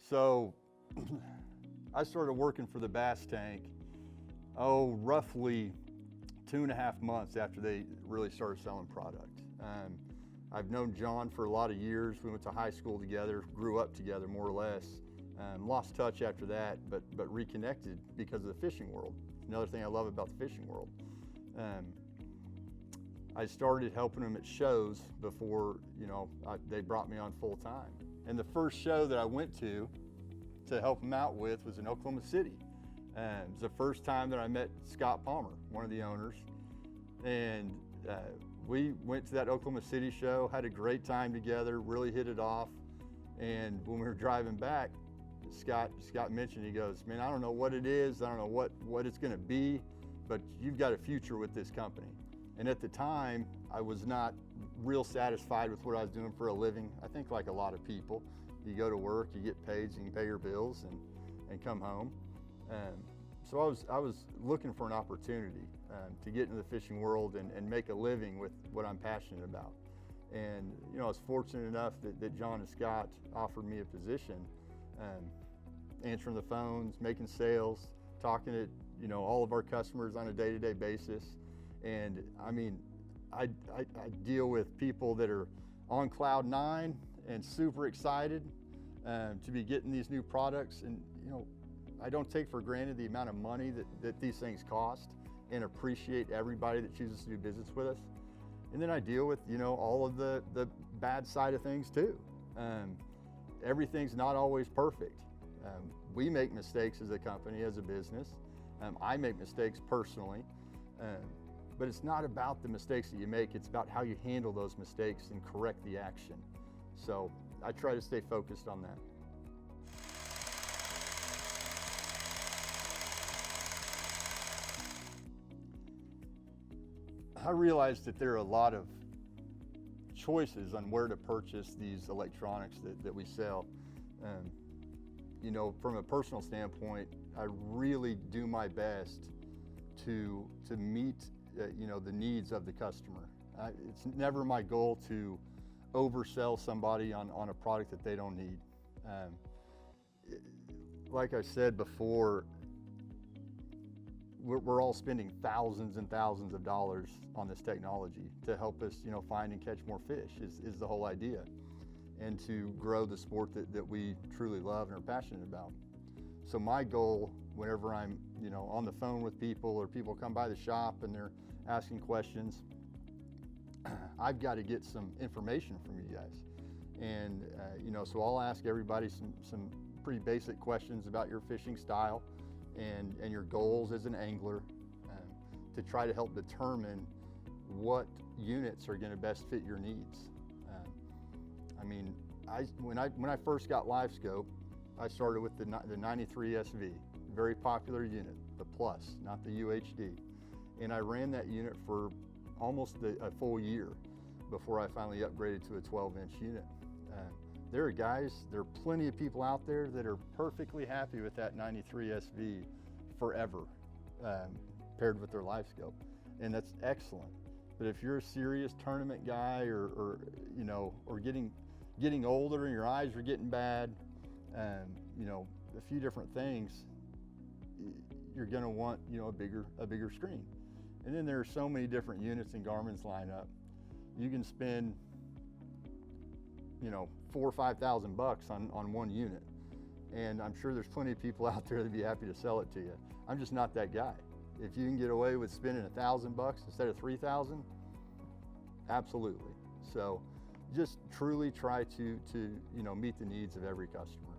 So I started working for the Bass Tank, roughly 2.5 months after they really started selling product. I've known John for a lot of years. We went to high school together, grew up together more or less. Lost touch after that, but reconnected because of the fishing world. Another thing I love about the fishing world. I started helping them at shows before, they brought me on full time. And the first show that I went to help them out with was in Oklahoma City. It was the first time that I met Scott Palmer, one of the owners. And we went to that Oklahoma City show, had a great time together, really hit it off. And when we were driving back, Scott mentioned, he goes, man, I don't know what it is, I don't know what it's gonna be, but you've got a future with this company. And at the time, I was not real satisfied with what I was doing for a living. I think like a lot of people, you go to work, you get paid, so you can pay your bills and come home. So I was looking for an opportunity to get into the fishing world and make a living with what I'm passionate about. And I was fortunate enough that John and Scott offered me a position, answering the phones, making sales, talking to all of our customers on a day-to-day basis. And I mean, I deal with people that are on cloud 9 and super excited to be getting these new products. And I don't take for granted the amount of money that these things cost, and appreciate everybody that chooses to do business with us. And then I deal with all of the bad side of things too. Everything's not always perfect. We make mistakes as a company, as a business. I make mistakes personally. But it's not about the mistakes that you make, it's about how you handle those mistakes and correct the action. So I try to stay focused on that. I realized that there are a lot of choices on where to purchase these electronics that we sell. From a personal standpoint, I really do my best to meet the needs of the customer. It's never my goal to oversell somebody on a product that they don't need. Like I said before, we're all spending thousands and thousands of dollars on this technology to help us find and catch more fish is the whole idea, and to grow the sport that we truly love and are passionate about. So my goal, whenever I'm on the phone with people, or people come by the shop and they're asking questions, I've got to get some information from you guys. And so I'll ask everybody some pretty basic questions about your fishing style and your goals as an angler, to try to help determine what units are going to best fit your needs. When I first got LiveScope, I started with the 93 SV, very popular unit, the Plus, not the UHD. And I ran that unit for almost a full year before I finally upgraded to a 12-inch unit. There are plenty of people out there that are perfectly happy with that 93 SV forever, paired with their LiveScope, and that's excellent. But if you're a serious tournament guy, or getting older and your eyes are getting bad, a few different things, you're going to want a bigger screen. And then there are so many different units in Garmin's lineup. You can spend $4,000 or $5,000 on one unit, and I'm sure there's plenty of people out there that'd be happy to sell it to you. I'm just not that guy. If you can get away with spending $1,000 instead of $3,000, absolutely. So just truly try to meet the needs of every customer.